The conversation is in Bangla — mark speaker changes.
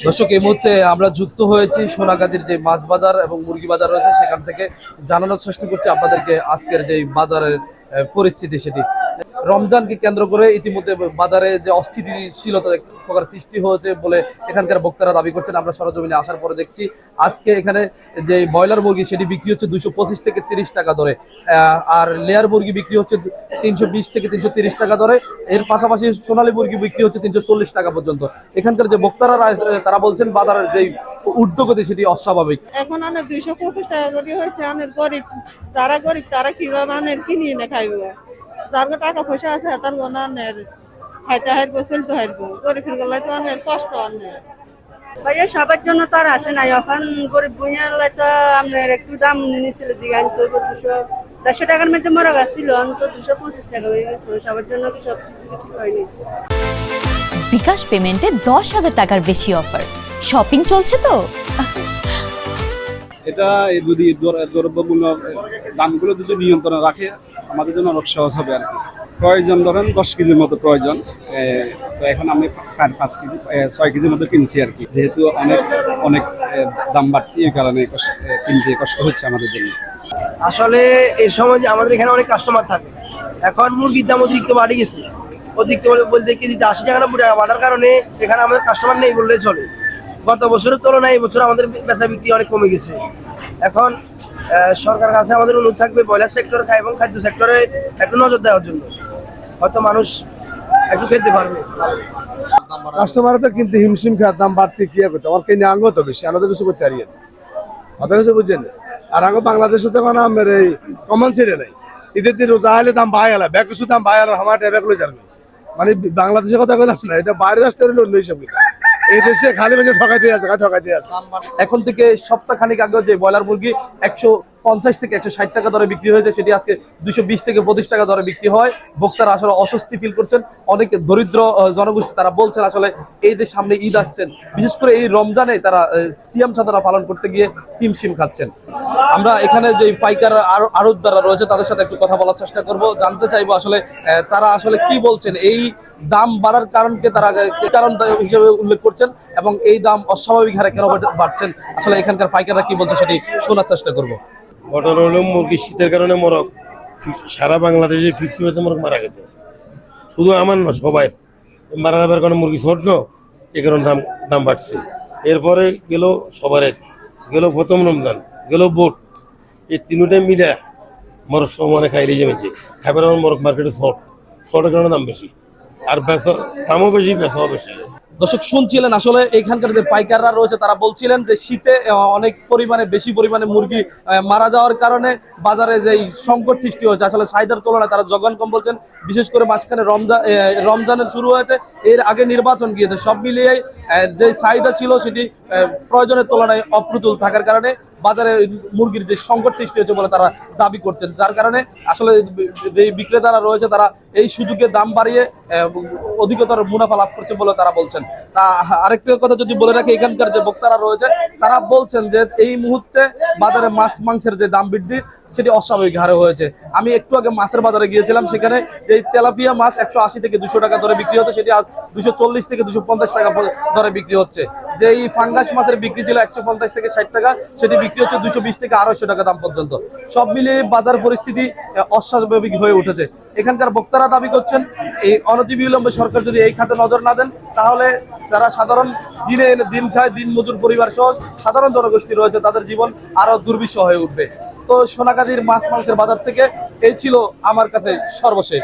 Speaker 1: দর্শক, এই মুহূর্তে আমরা যুক্ত হয়েছি সোনাগাজীর যে মাছ বাজার এবং মুরগি বাজার রয়েছে সেখান থেকে জানানোর চেষ্টা করছি আপনাদেরকে আজকের যে বাজারের পরিস্থিতি সেটি। রমজানকে কেন্দ্র করে ইতিমধ্যে বাজারে যে অস্থিতিশীলতা এক প্রকার সৃষ্টি হয়েছে বলে এখানকার বক্তারা দাবি করছেন। আমরা সরজমিনে আসার পরে দেখছি আজকে এখানে যে ব্রয়লার মুরগি সেটি বিক্রি হচ্ছে 225 থেকে 30 টাকা দরে, আর লেয়ার মুরগি বিক্রি হচ্ছে 320 থেকে 330 টাকা দরে। এর পাশাপাশি সোনালী মুরগি বিক্রি হচ্ছে 340 টাকা পর্যন্ত। এখানকার যে বক্তারা তারা বলছেন বাজারের যে ঊর্ধ্বগতি সেটি অস্বাভাবিক।
Speaker 2: এখন অনেক 225 টাকা করে হয়েছে। অনেক গরিব তারা কিভাবে অনেক কিনে এনে খাইব? যার টাকা পয়সা আছে তার অনেক খাইতে হারবো, চলতে হারবো। গরিবের গলায় তো অনেক কষ্ট। অনেক ভাইয়া সবার জন্য তো আর আসে নাই। এখন গরিব বুঝার তো আপনার একটু দাম নিচের দিকে আনতে 200 টাকার মধ্যে মরা গেছিল, অন্ত 225 টাকা হয়ে গেছে। সবার জন্য কি সব কিছু হয়নি।
Speaker 3: বিকাশ পেমেন্টে 10,000 টাকার বেশি অফার। শপিং চলছে তো।
Speaker 4: এটা যদি দ্রব্যমূল্য দামগুলো যদি নিয়ন্ত্রণে রাখে আমাদের জন্য অনেক সহজ হবে আর কি। প্রয়োজন ধরেন 10 কেজির মতো প্রয়োজন, তো এখন আমি 5.5 কেজি 6 কেজির মতো কিনছি আর কি। যেহেতু অনেক দাম বাড়তি, এই কারণে কিনতে কষ্ট হচ্ছে আমাদের জন্য।
Speaker 5: আসলে এই সময় যে আমাদের এখানে অনেক কাস্টমার থাকে, এখন মুরগির দাম অতিরিক্ত বাড়ে গেছে। অতিরিক্ত বলতে কেজিতে 80 টাকা 90 টাকা বাড়ার কারণে এখানে আমাদের কাস্টমার নেই বললেই চলে। গত বছরের তুলনায় এই বছর আমাদের বেচা বিক্রি অনেক কমে গেছে। এখন সরকার কাছে আমাদের অনুরোধ থাকবে ব্রয়লার সেক্টর এবং খাদ্য সেক্টরে একটু নজর দেওয়ার জন্য, হয়তো মানুষ একটু খেতে পারবে।
Speaker 6: কাস্টমার তো কিন্তু হিমশিম খাওয়ার দাম বাড়তে কি করতে আমার কিনে আঙ্গ তো বেশি, আমাদের কিছু করতে পারি অত কিছু বুঝছেন। আর আঙ্গ বাংলাদেশে তো কোনো আমার এই কমন ছেড়ে নাই। ঈদের দিন রোজা হলে দাম বাড়ে গেল, ব্যাগ কিছু দাম বাড়ে গেল, আমার ব্যাগ লয়ে যাবে। মানে বাংলাদেশের কথা বললাম না, এটা বাইরের রাস্তায় অন্য হিসাব। এই দেশে খালি বেঁচে ঠকাইতে আছে।
Speaker 1: এখন থেকে সপ্তাহখানিক আগে যে ব্রয়লার মুরগি 150 থেকে 160 টাকা দরে বিক্রি হয়েছে সেটি আজকে 220 থেকে 25 টাকা দরে বিক্রি হয়। ভোক্তারা আসলে অস্বস্তি ফিল করছেন। অনেক দরিদ্র জনগোষ্ঠী তারা বলছেন আসলে এই যে সামনে ঈদ আসছেন, বিশেষ করে এই রমজানে তারা সিয়াম সাধনা পালন করতে গিয়ে হিমশিম খাচ্ছেন। আমরা এখানে যে পাইকার আড়তদাররা রয়েছে তাদের সাথে একটু কথা বলার চেষ্টা করব, জানতে চাইবো আসলে তারা আসলে কি বলছেন। এই দাম বাড়ার কারণকে তারা কারণ হিসেবে উল্লেখ করছেন এবং এই দাম অস্বাভাবিক হারে কেন বাড়ছেন আসলে এখানকার পাইকাররা কি বলছে সেটি শোনার চেষ্টা করব।
Speaker 7: ঘটনা হলো মুরগি শীতের কারণে মরক সারা বাংলাদেশে 50% মরক মারা গেছে। শুধু আমার না, সবাই মারা যাবার কারণে মুরগি ছোট, এ কারণে দাম বাড়ছে। এরপরে গেল সবার গেল প্রথম রমজান, গেল বোট, এই তিনটাই মিলে মরক সমানে খাইলে জমেছে। খাবার আমার মরক মার্কেটে শর্টের কারণে দাম বেশি, আর দামও বেশি, বেচাও বেশি।
Speaker 1: দর্শক শুনছিলেন আসলে এখানকার যে পাইকাররা রয়েছে তারা বলছিলেন যে শীতে অনেক বেশি পরিমাণে মুরগি মারা যাওয়ার কারণে বাজারে যে সংকট সৃষ্টি হয়েছে। আসলে চাহিদার তুলনায় তারা জগন কম বলছেন। বিশেষ করে মাঝখানে রমজানের শুরু হয়েছে, এর আগে নির্বাচন গিয়েছে, সব মিলিয়ে যে চাহিদা ছিল সেটি প্রয়োজনের তুলনায় অপ্রতুল থাকার কারণে বাজারে মুরগির যে সংকট সৃষ্টি হয়েছে বলে তারা দাবি করছেন। যার কারণে আসলে যে বিক্রেতারা রয়েছে তারা এই সুযোগে দাম বাড়িয়ে অধিকতর মুনাফা লাভ করছে বলে তারা বলছেন। তা আরেকটা কথা যদি বলে রাখি, এখানকার যে বক্তারা রয়েছে তারা বলছেন যে এই মুহূর্তে বাজারে মাছ মাংসের যে দাম বৃদ্ধি সেটি অস্বাভাবিক হারে হয়েছে। আমি একটু আগে মাছের বাজারে গিয়েছিলাম, সেখানে যে তেলাপিয়া মাছ 180 থেকে 200 টাকা দরে বিক্রি হতো সেটি আজ 240 থেকে 250 টাকা দরে বিক্রি হচ্ছে। যে এই ফাঙ্গাস মাছের বিক্রি ছিল 150 থেকে 60 টাকা, সেটি বিক্রি হচ্ছে 220 থেকে 250 টাকা দাম পর্যন্ত। সব মিলিয়ে বাজার পরিস্থিতি অস্বাভাবিক হয়ে উঠেছে। এখানকার বক্তারা দাবি করছেন এই অনতিবিলম্বে সরকার যদি এই খাতে নজর না দেন তাহলে যারা সাধারণ দিন খায়, দিন মজুর পরিবার সহ সাধারণ জনগোষ্ঠী রয়েছে তাদের জীবন আরো দুর্বিষহ হয়ে উঠবে। তো সোনাগাজীর মাছ মাংসের বাজার থেকে এই ছিল আমার কাছে সর্বশেষ।